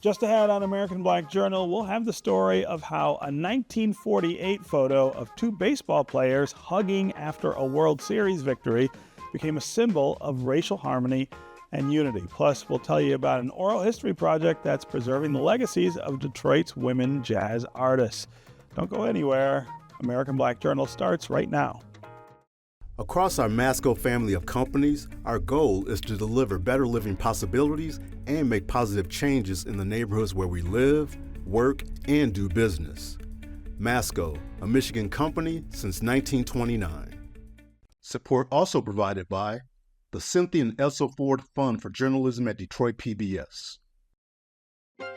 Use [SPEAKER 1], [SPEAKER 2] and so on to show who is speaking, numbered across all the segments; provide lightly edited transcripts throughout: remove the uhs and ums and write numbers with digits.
[SPEAKER 1] Just ahead on American Black Journal, we'll have the story of how a 1948 photo of two baseball players hugging after a World Series victory became a symbol of racial harmony and unity. Plus, we'll tell you about an oral history project that's preserving the legacies of Detroit's women jazz artists. Don't go anywhere. American Black Journal starts right now.
[SPEAKER 2] Across our Masco family of companies, our goal is to deliver better living possibilities and make positive changes in the neighborhoods where we live, work, and do business. Masco, a Michigan company since 1929. Support also provided by the Cynthia and Elsa Ford Fund for Journalism at Detroit PBS.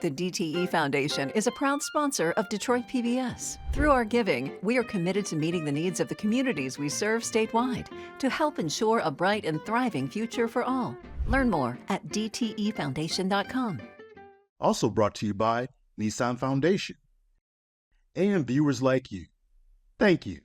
[SPEAKER 3] The DTE Foundation is a proud sponsor of Detroit PBS. Through our giving, we are committed to meeting the needs of the communities we serve statewide to help ensure a bright and thriving future for all. Learn more at dtefoundation.com.
[SPEAKER 2] Also brought to you by Nissan Foundation and viewers like you. Thank you.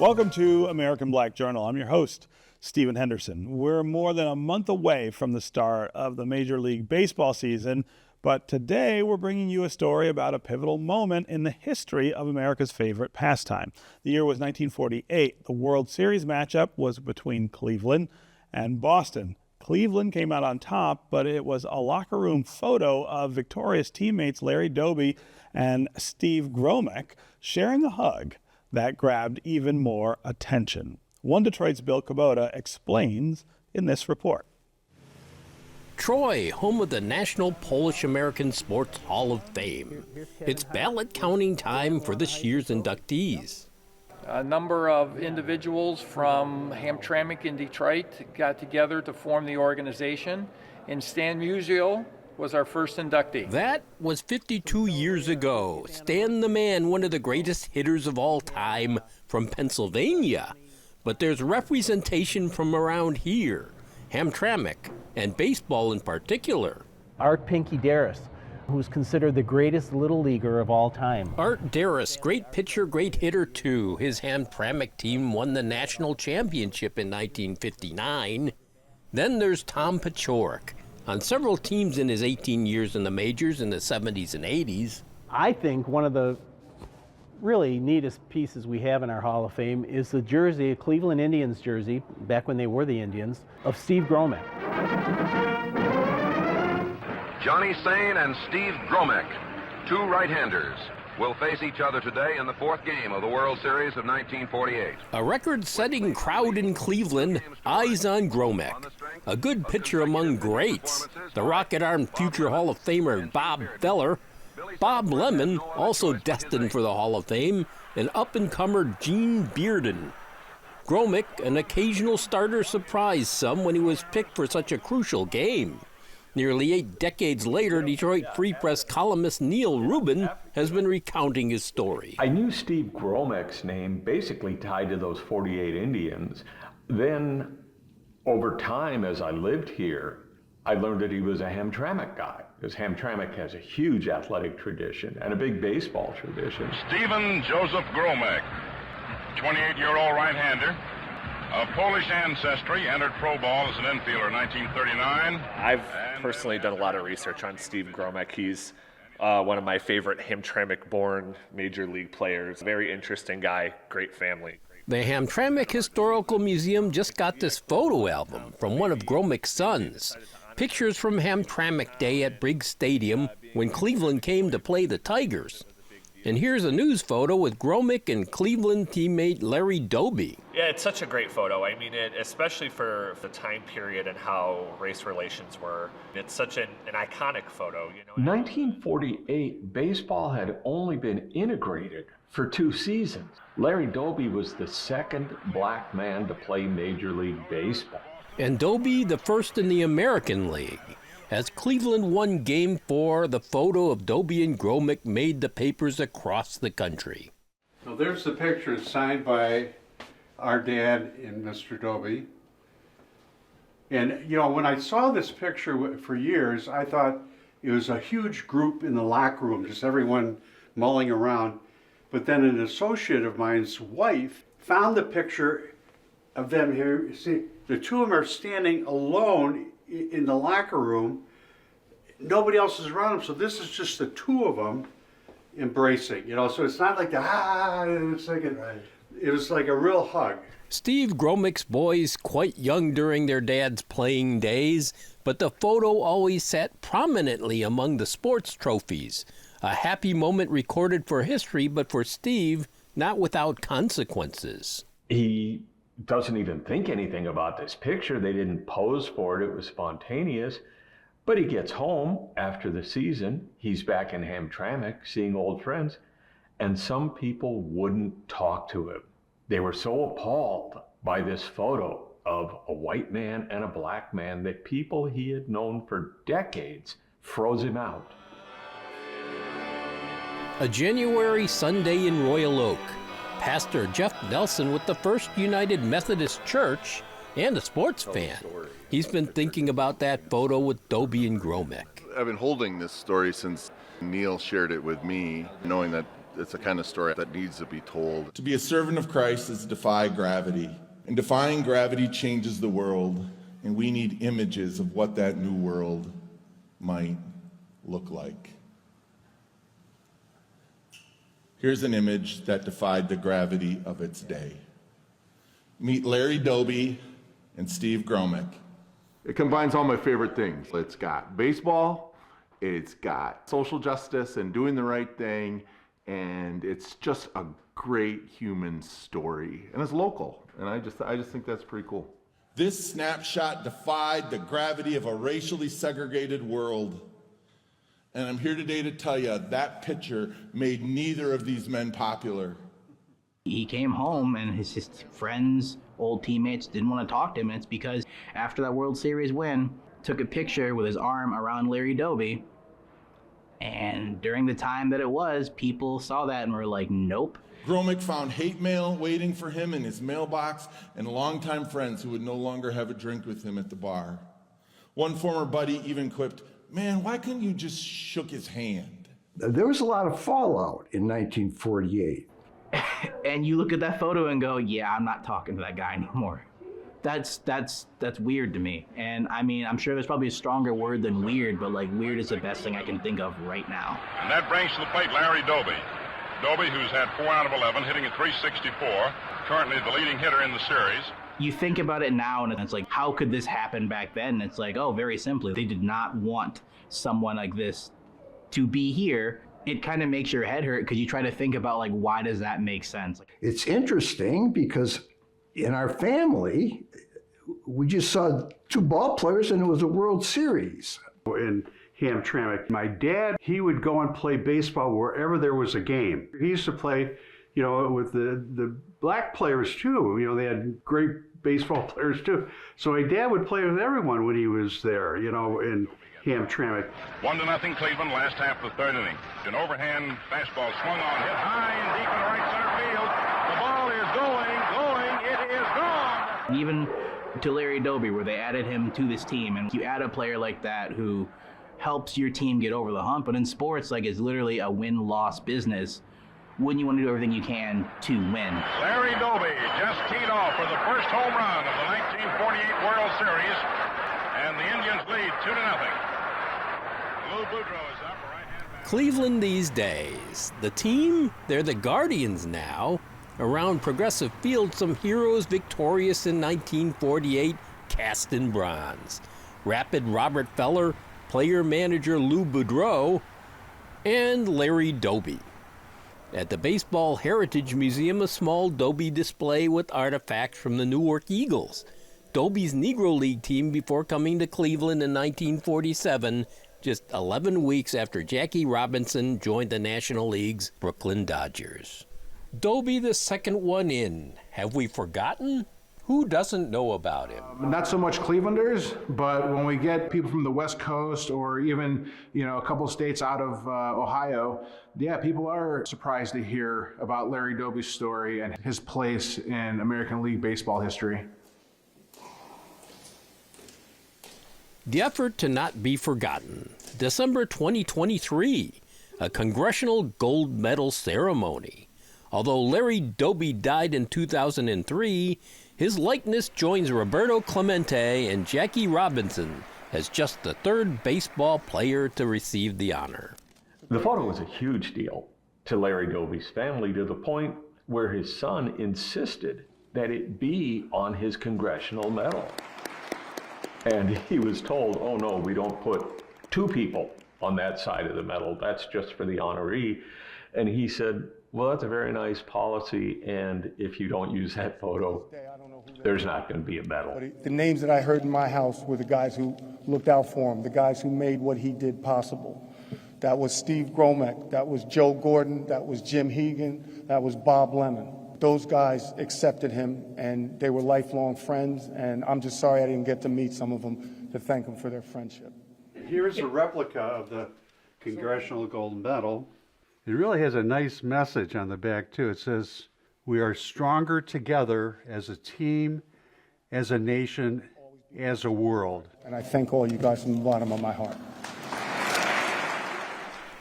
[SPEAKER 1] Welcome to American Black Journal. I'm your host, Stephen Henderson. We're more than a month away from the start of the Major League Baseball season, but today we're bringing you a story about a pivotal moment in the history of America's favorite pastime. The year was 1948. The World Series matchup was between Cleveland and Boston. Cleveland came out on top, but it was a locker room photo of victorious teammates Larry Doby and Steve Gromek sharing a hug that grabbed even more attention. One Detroit's Bill Kubota explains in this report.
[SPEAKER 4] Troy, home of the National Polish-American Sports Hall of Fame. It's ballot counting time for this year's inductees.
[SPEAKER 5] A number of individuals from Hamtramck in Detroit got together to form the organization, and Stan Musial was our first inductee.
[SPEAKER 4] That was 52 years ago. Stan the Man, one of the greatest hitters of all time from Pennsylvania. But there's representation from around here, Hamtramck, and baseball in particular.
[SPEAKER 6] Art Pinky Darris, who's considered the greatest little leaguer of all time.
[SPEAKER 4] Art Darris, great pitcher, great hitter too. His Hamtramck team won the national championship in 1959. Then there's Tom Paciorek, on several teams in his 18 years in the majors in the 70s and 80s.
[SPEAKER 6] I think one of the really neatest pieces we have in our Hall of Fame is the jersey, a Cleveland Indians jersey, back when they were the Indians, of Steve Gromek.
[SPEAKER 7] Johnny Sane and Steve Gromek, two right-handers, will face each other today in the fourth game of the World Series of 1948.
[SPEAKER 4] A record-setting crowd in Cleveland, eyes on Gromek. A good pitcher among greats. The rocket-armed future Hall of Famer Bob Feller. Bob Lemon, also destined for the Hall of Fame, and up-and-comer Gene Bearden. Gromek, an occasional starter, surprised some when he was picked for such a crucial game. Nearly 8 decades later, Detroit Free Press columnist Neil Rubin has been recounting his story.
[SPEAKER 8] I knew Steve Gromek's name basically tied to those 48 Indians. Then, over time, as I lived here, I learned that he was a Hamtramck guy, because Hamtramck has a huge athletic tradition and a big baseball tradition.
[SPEAKER 9] Stephen Joseph Gromek, 28-year-old right-hander. Of Polish ancestry, entered pro ball as an infielder in 1939.
[SPEAKER 10] I've personally done a lot of research on Steve Gromek. He's one of my favorite Hamtramck-born major league players. Very interesting guy, great family.
[SPEAKER 4] The Hamtramck Historical Museum just got this photo album from one of Gromek's sons. Pictures from Hamtramck Day at Briggs Stadium when Cleveland came to play the Tigers. And here's a news photo with Gromek and Cleveland teammate Larry Doby.
[SPEAKER 10] Yeah, it's such a great photo. I mean, especially for the time period and how race relations were. It's such an iconic photo.
[SPEAKER 8] 1948, baseball had only been integrated for 2 seasons. Larry Doby was the second black man to play Major League Baseball.
[SPEAKER 4] And Doby the first in the American League. As Cleveland won Game 4, the photo of Doby and Gromick made the papers across the country.
[SPEAKER 11] So there's the picture signed by our dad and Mr. Doby. And, you know, when I saw this picture for years, I thought it was a huge group in the locker room, just everyone mulling around. But then an associate of mine's wife found the picture of them here. See, the two of them are standing alone in the locker room. Nobody else is around them, so this is just the two of them embracing, you know. So it's not like it was like a real hug.
[SPEAKER 4] Steve Gromick's boys quite young during their dad's playing days, but the photo always sat prominently among the sports trophies. A happy moment recorded for history, but for Steve, not without consequences.
[SPEAKER 8] He doesn't even think anything about this picture. They didn't pose for it. It was spontaneous. But he gets home after the season. He's back in Hamtramck seeing old friends, and some people wouldn't talk to him. They were so appalled by this photo of a white man and a black man that people he had known for decades froze him out.
[SPEAKER 4] A January Sunday in Royal Oak. Pastor Jeff Nelson with the First United Methodist Church and a sports fan. He's been thinking about that photo with Doby and Gromick.
[SPEAKER 12] I've been holding this story since Neil shared it with me, knowing that it's the kind of story that needs to be told.
[SPEAKER 13] To be a servant of Christ is to defy gravity. And defying gravity changes the world, and we need images of what that new world might look like. Here's an image that defied the gravity of its day. Meet Larry Doby and Steve Gromick.
[SPEAKER 14] It combines all my favorite things. It's got baseball, it's got social justice and doing the right thing, and it's just a great human story. And it's local, and I just think that's pretty cool.
[SPEAKER 13] This snapshot defied the gravity of a racially segregated world. And I'm here today to tell you that picture made neither of these men popular.
[SPEAKER 15] He came home and his friends, old teammates didn't want to talk to him. And it's because after that World Series win, took a picture with his arm around Larry Doby. And during the time that it was, people saw that and were like, nope.
[SPEAKER 13] Gromick found hate mail waiting for him in his mailbox and longtime friends who would no longer have a drink with him at the bar. One former buddy even quipped, "Man, why couldn't you just shook his hand?"
[SPEAKER 16] There was a lot of fallout in 1948.
[SPEAKER 15] And you look at that photo and go, yeah, I'm not talking to that guy anymore. That's weird to me. And I mean, I'm sure there's probably a stronger word than weird, but like weird is the best thing I can think of right now.
[SPEAKER 9] And that brings to the plate Larry Doby. Doby, who's had 4 out of 11, hitting at .364, currently the leading hitter in the series.
[SPEAKER 15] You think about it now and it's like, how could this happen back then? And it's like, oh, very simply, they did not want someone like this to be here. It kind of makes your head hurt because you try to think about like, why does that make sense?
[SPEAKER 16] It's interesting because in our family, we just saw 2 ball players and it was a World Series.
[SPEAKER 11] In Hamtramck, my dad, he would go and play baseball wherever there was a game. He used to play, you know, with the black players too. You know, they had great baseball players too. So my dad would play with everyone when he was there, you know, in Hamtramck.
[SPEAKER 9] 1-0 Cleveland, last half of the 3rd inning. An overhand fastball swung on, hit high and deep in the right center field. The ball is going, it is gone!
[SPEAKER 15] Even to Larry Doby, where they added him to this team, and you add a player like that who helps your team get over the hump, but in sports, like, it's literally a win-loss business. Wouldn't you want to do everything you can to win?
[SPEAKER 9] Larry Doby just teed off for the first home run of the 1948 World Series, and the Indians lead 2-0. Lou Boudreau is up.
[SPEAKER 4] Cleveland these days. The team, they're the Guardians now. Around Progressive Field, some heroes victorious in 1948, cast in bronze. Rapid Robert Feller, player-manager Lou Boudreau, and Larry Doby. At the Baseball Heritage Museum, a small Doby display with artifacts from the Newark Eagles, Doby's Negro League team before coming to Cleveland in 1947, just 11 weeks after Jackie Robinson joined the National League's Brooklyn Dodgers. Doby, the second one in. Have we forgotten? Who doesn't know about him?
[SPEAKER 17] Not so much Clevelanders, but when we get people from the West Coast or even, a couple of states out of Ohio, people are surprised to hear about Larry Doby's story and his place in American League Baseball history.
[SPEAKER 4] The effort to not be forgotten. December 2023, a Congressional Gold Medal ceremony. Although Larry Doby died in 2003, his likeness joins Roberto Clemente and Jackie Robinson as just the third baseball player to receive the honor.
[SPEAKER 8] The photo was a huge deal to Larry Doby's family, to the point where his son insisted that it be on his congressional medal. And he was told, oh no, we don't put two people on that side of the medal. That's just for the honoree. And he said, well, that's a very nice policy, and if you don't use that photo, there's not going to be a medal.
[SPEAKER 18] The names that I heard in my house were the guys who looked out for him, the guys who made what he did possible. That was Steve Gromek, that was Joe Gordon, that was Jim Hegan, that was Bob Lemon. Those guys accepted him, and they were lifelong friends, and I'm just sorry I didn't get to meet some of them to thank them for their friendship.
[SPEAKER 11] Here's a replica of the Congressional Gold Medal. It really has a nice message on the back, too. It says, we are stronger together as a team, as a nation, as a world.
[SPEAKER 18] And I thank all you guys from the bottom of my heart.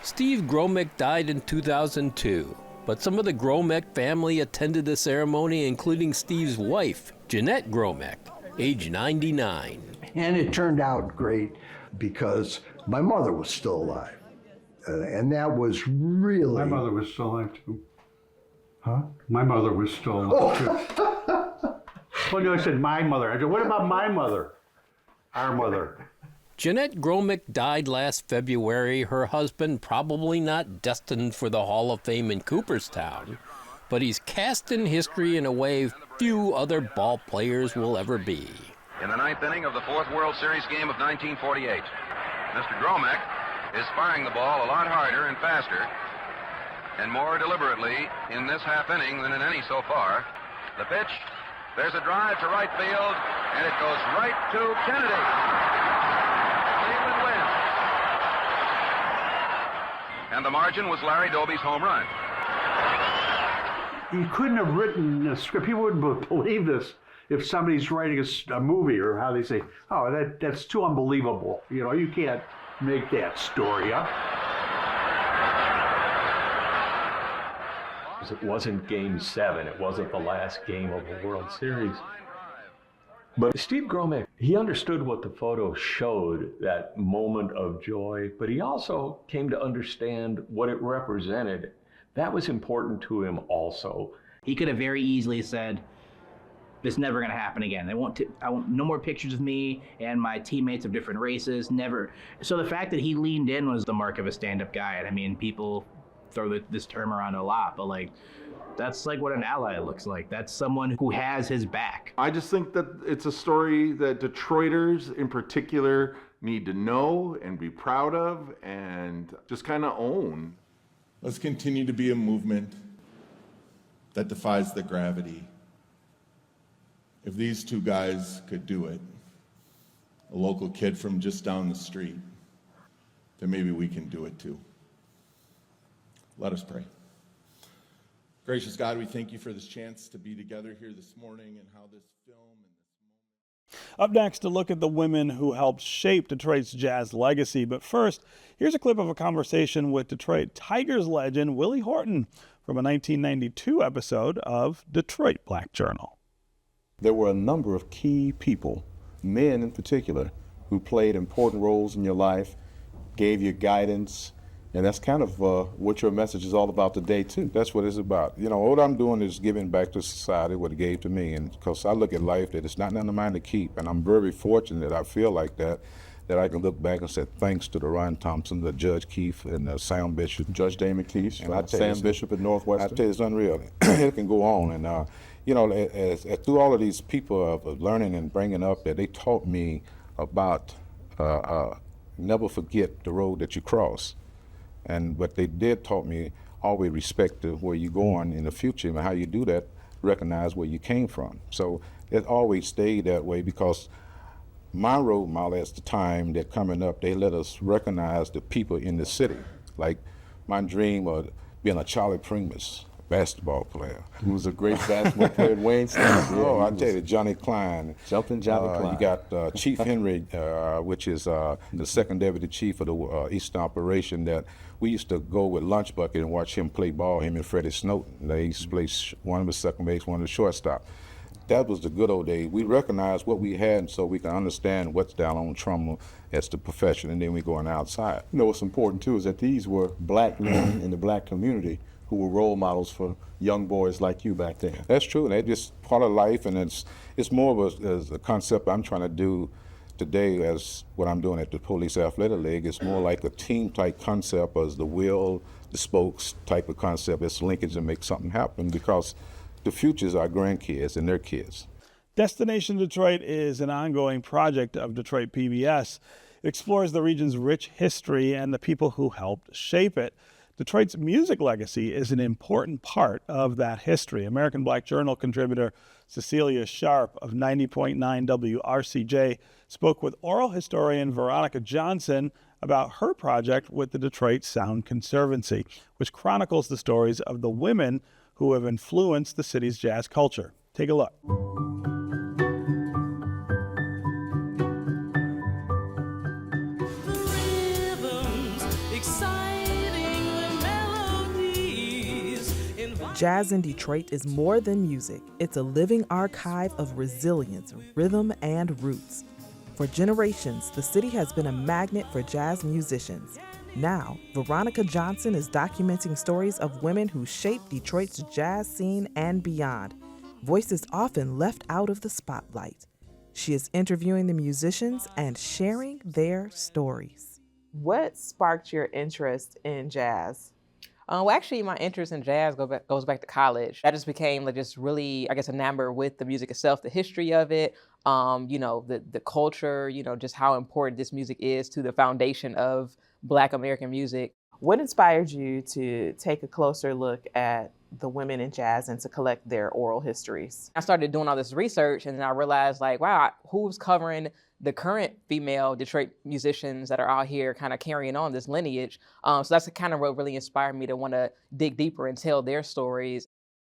[SPEAKER 4] Steve Gromek died in 2002, but some of the Gromek family attended the ceremony, including Steve's wife, Jeanette Gromek, age 99.
[SPEAKER 16] And it turned out great because my mother was still alive. And that was really...
[SPEAKER 11] My mother was still alive, too. Huh? My mother was still alive, too. Well, no, I said my mother. I said, what about my mother? Our mother.
[SPEAKER 4] Jeanette Gromek died last February, her husband probably not destined for the Hall of Fame in Cooperstown, but he's cast in history in a way few other ball players will ever be.
[SPEAKER 7] In the ninth inning of the fourth World Series game of 1948, Mr. Gromek is firing the ball a lot harder and faster and more deliberately in this half inning than in any so far. The pitch, there's a drive to right field, and it goes right to Kennedy. Cleveland wins. And the margin was Larry Doby's home run.
[SPEAKER 11] You couldn't have written a script. People wouldn't believe this if somebody's writing a movie, or how they say, oh, that's too unbelievable. You can't make that story up.
[SPEAKER 8] It wasn't Game 7. It wasn't the last game of the World Series. But Steve Gromek, he understood what the photo showed, that moment of joy, but he also came to understand what it represented. That was important to him also.
[SPEAKER 15] He could have very easily said, this is never going to happen again. I want no more pictures of me and my teammates of different races, never. So the fact that he leaned in was the mark of a stand-up guy. And I mean, people throw this term around a lot, but that's what an ally looks like. That's someone who has his back.
[SPEAKER 14] I just think that it's a story that Detroiters in particular need to know and be proud of and just kind of own.
[SPEAKER 13] Let's continue to be a movement that defies the gravity. If these two guys could do it, a local kid from just down the street, then maybe we can do it too. Let us pray. Gracious God, we thank you for this chance to be together here this morning and how this film and this moment.
[SPEAKER 1] Up next, to look at the women who helped shape Detroit's Jazz legacy. But first, here's a clip of a conversation with Detroit Tigers legend Willie Horton from a 1992 episode of Detroit Black Journal.
[SPEAKER 19] There were a number of key people, men in particular, who played important roles in your life, gave you guidance, and that's kind of what your message is all about today, too. That's what it's about. What I'm doing is giving back to society what it gave to me, and because I look at life that it's not none of mine to keep, and I'm very fortunate, I feel like that I can look back and say thanks to the Ryan Thompson, the Judge Keefe, and Sam Bishop. Judge Damon Keefe, and Sam Bishop at Northwestern. I tell you, it's unreal. It can go on, and as through all of these people of learning and bringing up, that they taught me about never forget the road that you cross. And what they did taught me, always respect to where you're going in the future and how you do that. recognize where you came from. So it always stayed that way, because my role model at the time that coming up, they let us recognize the people in the city. Like my dream of being a Charlie Primus basketball player.
[SPEAKER 20] He was a great basketball player at Wayne State.
[SPEAKER 19] Oh, I tell you, Johnny Klein.
[SPEAKER 20] Jumping Johnny Klein.
[SPEAKER 19] You got Chief Henry, which is the second deputy chief of the Eastern Operation, that we used to go with Lunch Bucket and watch him play ball, him and Freddie Snowden. They used to play, one was second base, one was shortstop. That was the good old days. We recognized what we had so we can understand what's down on Trumbull as the profession, and then we going outside.
[SPEAKER 20] You know, what's important too is that these were black men in the black community who were role models for young boys like you back then.
[SPEAKER 19] That's true, and that's just part of life, and it's more of a concept I'm trying to do today as what I'm doing at the Police Athletic League. It's more like a team-type concept as the wheel, the spokes type of concept. It's linkage to make something happen, because the future is our grandkids and their kids.
[SPEAKER 1] Destination Detroit is an ongoing project of Detroit PBS. It explores the region's rich history and the people who helped shape it. Detroit's music legacy is an important part of that history. American Black Journal contributor Cecilia Sharp of 90.9 WRCJ spoke with oral historian Veronica Johnson about her project with the Detroit Sound Conservancy, which chronicles the stories of the women who have influenced the city's jazz culture. Take a look.
[SPEAKER 21] Jazz in Detroit is more than music. It's a living archive of resilience, rhythm, and roots. For generations, the city has been a magnet for jazz musicians. Now, Veronica Johnson is documenting stories of women who shaped Detroit's jazz scene and beyond, voices often left out of the spotlight. She is interviewing the musicians and sharing their stories.
[SPEAKER 22] What sparked your interest in jazz?
[SPEAKER 23] Well, actually, my interest in jazz goes back to college. I just became just really, I guess, enamored with the music itself, the history of it, the culture, just how important this music is to the foundation of Black American music.
[SPEAKER 22] What inspired you to take a closer look at the women in jazz and to collect their oral histories?
[SPEAKER 23] I started doing all this research, and then I realized, wow, who's covering the current female Detroit musicians that are out here kind of carrying on this lineage. So that's kind of what really inspired me to want to dig deeper and tell their stories.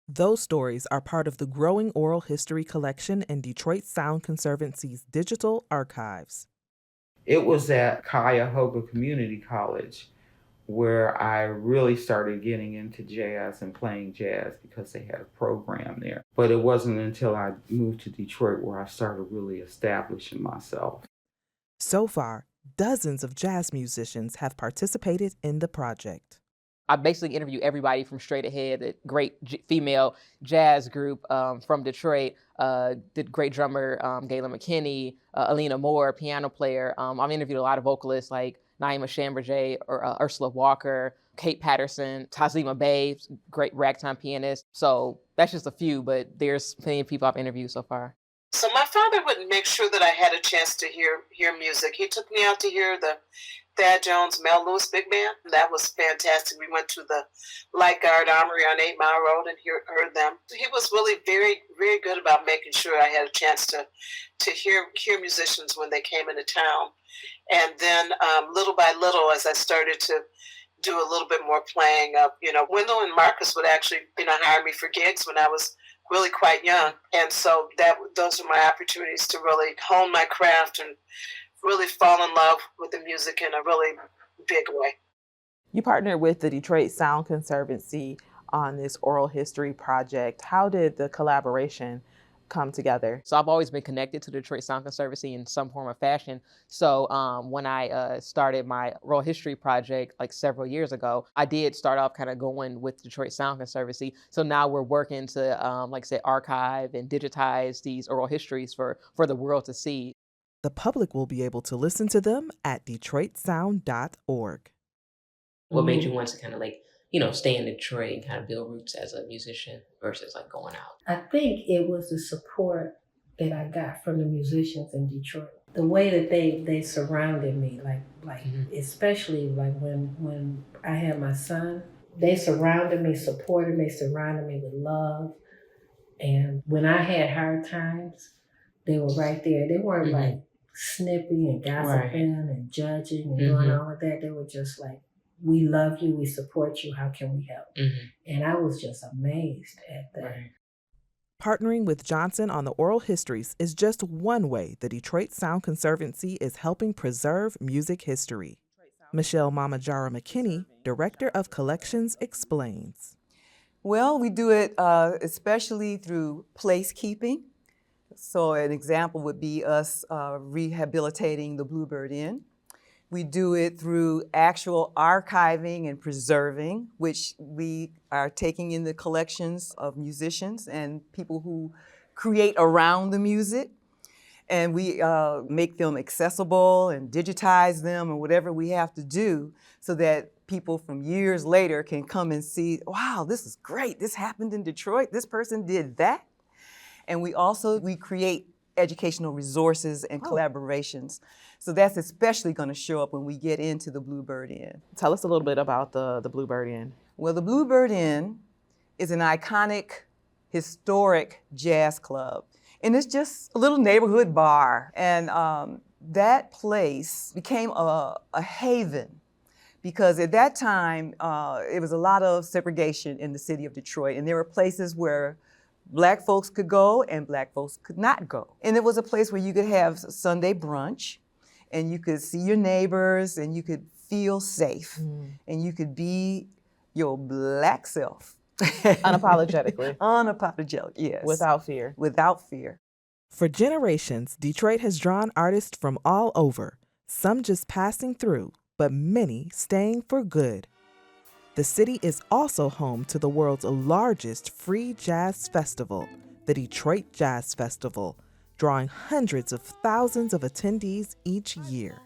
[SPEAKER 21] Those stories are part of the growing oral history collection in Detroit Sound Conservancy's digital archives.
[SPEAKER 24] It was at Cuyahoga Community College where I really started getting into jazz and playing jazz because they had a program there. But it wasn't until I moved to Detroit where I started really establishing myself.
[SPEAKER 21] So far, dozens of jazz musicians have participated in the project.
[SPEAKER 23] I basically interview everybody from Straight Ahead, the great female jazz group from Detroit, the great drummer Gayla McKinney, Alina Moore, piano player. I've interviewed a lot of vocalists like Naima Chamberjay or Ursula Walker, Kate Patterson, Tazima Bey, great ragtime pianist. So that's just a few, but there's plenty of people I've interviewed so far.
[SPEAKER 25] So my father would make sure that I had a chance to hear music. He took me out to hear the Thad Jones, Mel Lewis Big Band. That was fantastic. We went to the Light Guard Armory on 8 Mile Road and heard them. He was really very, very good about making sure I had a chance to hear musicians when they came into town. And then little by little, as I started to do a little bit more playing, Wendell and Marcus would actually, hire me for gigs when I was really quite young. And so those were my opportunities to really hone my craft and really fall in love with the music in a really big way.
[SPEAKER 22] You partnered with the Detroit Sound Conservancy on this oral history project. How did the collaboration come together?
[SPEAKER 23] So I've always been connected to the Detroit Sound Conservancy in some form or fashion. So when I started my oral history project several years ago, I did start off kind of going with Detroit Sound Conservancy. So now we're working to, archive and digitize these oral histories for the world to see.
[SPEAKER 21] The public will be able to listen to them at DetroitSound.org.
[SPEAKER 26] What made you want to kind of stay in Detroit and kind of build roots as a musician versus going out?
[SPEAKER 27] I think it was the support that I got from the musicians in Detroit. The way that they surrounded me, especially when I had my son, they surrounded me, supported me, surrounded me with love. And when I had hard times, they were right there. They weren't like snippy and gossiping and judging and doing all of that. They were just like, we love you, we support you, how can we help? And I was just amazed at that.
[SPEAKER 21] Partnering with Johnson on the Oral Histories is just one way the Detroit Sound Conservancy is helping preserve music history. Michelle Mamajara McKinney, Director of Collections, explains.
[SPEAKER 2] Well, we do it especially through placekeeping. So an example would be us rehabilitating the Bluebird Inn. We do it through actual archiving and preserving, which we are taking in the collections of musicians and people who create around the music. And we make them accessible and digitize them and whatever we have to do so that people from years later can come and see, wow, this is great. This happened in Detroit. This person did that. And we create educational resources and collaborations. So that's especially going to show up when we get into the Bluebird Inn.
[SPEAKER 22] Tell us a little bit about the Bluebird Inn.
[SPEAKER 2] Well, the Bluebird Inn is an iconic, historic jazz club. And it's just a little neighborhood bar. And that place became a haven because at that time, it was a lot of segregation in the city of Detroit. And there were places where Black folks could go and Black folks could not go. And it was a place where you could have Sunday brunch and you could see your neighbors and you could feel safe and you could be your Black self.
[SPEAKER 22] Unapologetically.
[SPEAKER 2] Unapologetic, yes.
[SPEAKER 22] Without fear.
[SPEAKER 2] Without fear.
[SPEAKER 21] For generations, Detroit has drawn artists from all over, some just passing through, but many staying for good. The city is also home to the world's largest free jazz festival, the Detroit Jazz Festival, drawing hundreds of thousands of attendees each year.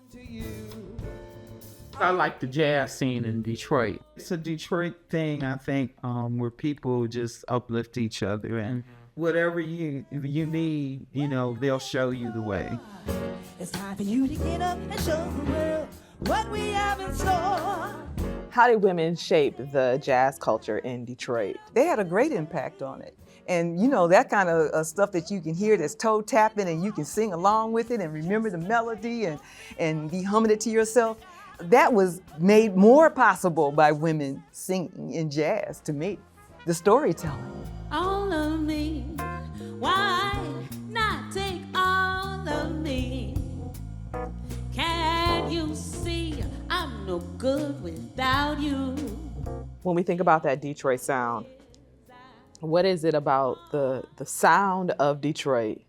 [SPEAKER 3] I like the jazz scene in Detroit. It's a Detroit thing, I think, where people just uplift each other, and whatever you need, they'll show you the way.
[SPEAKER 5] It's time for you to get up and show the world what we have in store.
[SPEAKER 22] How did women shape the jazz culture in Detroit?
[SPEAKER 2] They had a great impact on it. And that kind of stuff that you can hear that's toe tapping and you can sing along with it and remember the melody and be humming it to yourself, that was made more possible by women singing in jazz to me. The storytelling.
[SPEAKER 5] All of me, why not take all of me? Can you see I'm no good without you?
[SPEAKER 22] When we think about that Detroit sound, what is it about the sound of Detroit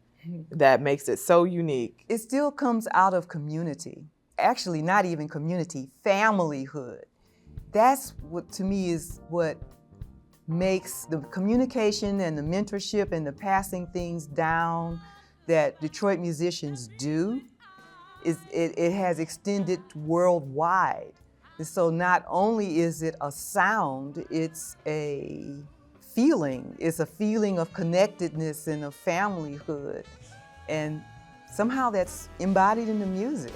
[SPEAKER 22] that makes it so unique?
[SPEAKER 2] It still comes out of community. Actually, not even community, familyhood. That's what, to me, is what makes the communication and the mentorship and the passing things down that Detroit musicians do. It has extended worldwide. And so not only is it a sound, it's a feeling. It's a feeling of connectedness and of familyhood. And somehow that's embodied in the music.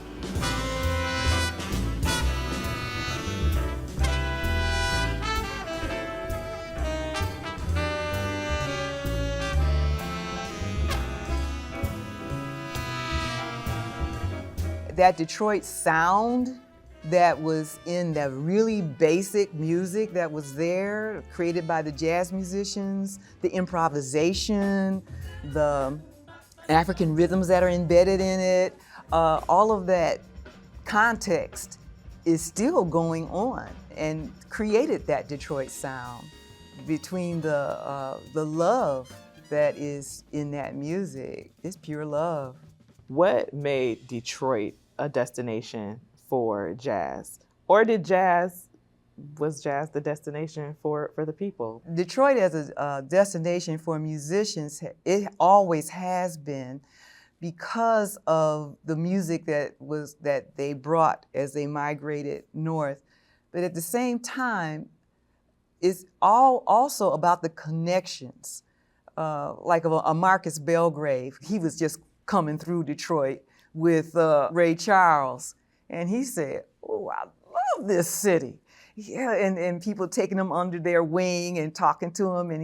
[SPEAKER 2] That Detroit sound that was in that really basic music that was there, created by the jazz musicians, the improvisation, the African rhythms that are embedded in it, all of that context is still going on and created that Detroit sound between the love that is in that music. It's pure love.
[SPEAKER 22] What made Detroit a destination for jazz? Or was jazz the destination for the people?
[SPEAKER 2] Detroit as a destination for musicians, it always has been because of the music that they brought as they migrated north. But at the same time, it's also about the connections. Like a Marcus Belgrave, he was just coming through Detroit with Ray Charles. And he said, oh, I love this city. Yeah, and people taking him under their wing and talking to him, and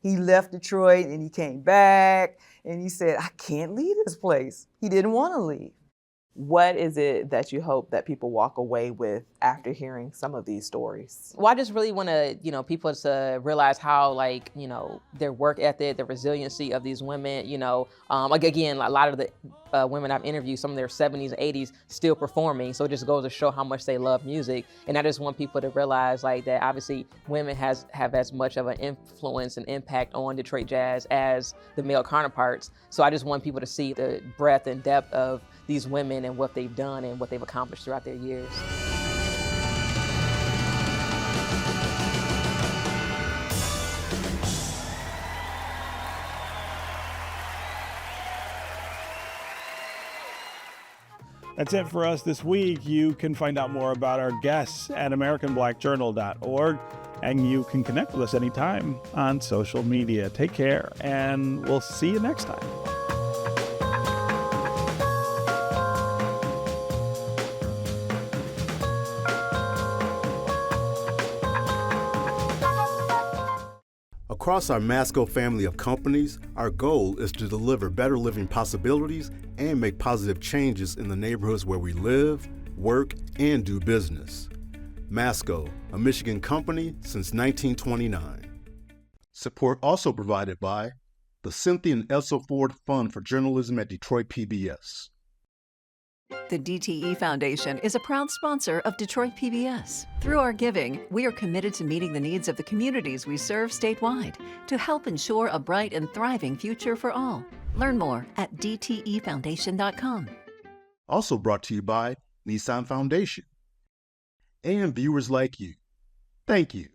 [SPEAKER 2] he left Detroit and he came back and he said, I can't leave this place. He didn't want to leave.
[SPEAKER 22] What is it that you hope that people walk away with after hearing some of these stories?
[SPEAKER 23] Well, I just really want to, people to realize how, their work ethic, the resiliency of these women, again, a lot of the women I've interviewed, some of their 70s and 80s still performing. So it just goes to show how much they love music. And I just want people to realize that obviously women have as much of an influence and impact on Detroit jazz as the male counterparts. So I just want people to see the breadth and depth of these women and what they've done and what they've accomplished throughout their years.
[SPEAKER 1] That's it for us this week. You can find out more about our guests at AmericanBlackJournal.org, and you can connect with us anytime on social media. Take care, and we'll see you next time.
[SPEAKER 6] Across our Masco family of companies, our goal is to deliver better living possibilities and make positive changes in the neighborhoods where we live, work, and do business. Masco, a Michigan company since 1929. Support also provided by the Cynthia and Elsa Ford Fund for Journalism at Detroit PBS.
[SPEAKER 9] The DTE Foundation is a proud sponsor of Detroit PBS. Through our giving, we are committed to meeting the needs of the communities we serve statewide to help ensure a bright and thriving future for all. Learn more at dtefoundation.com.
[SPEAKER 6] Also brought to you by Nissan Foundation and viewers like you. Thank you.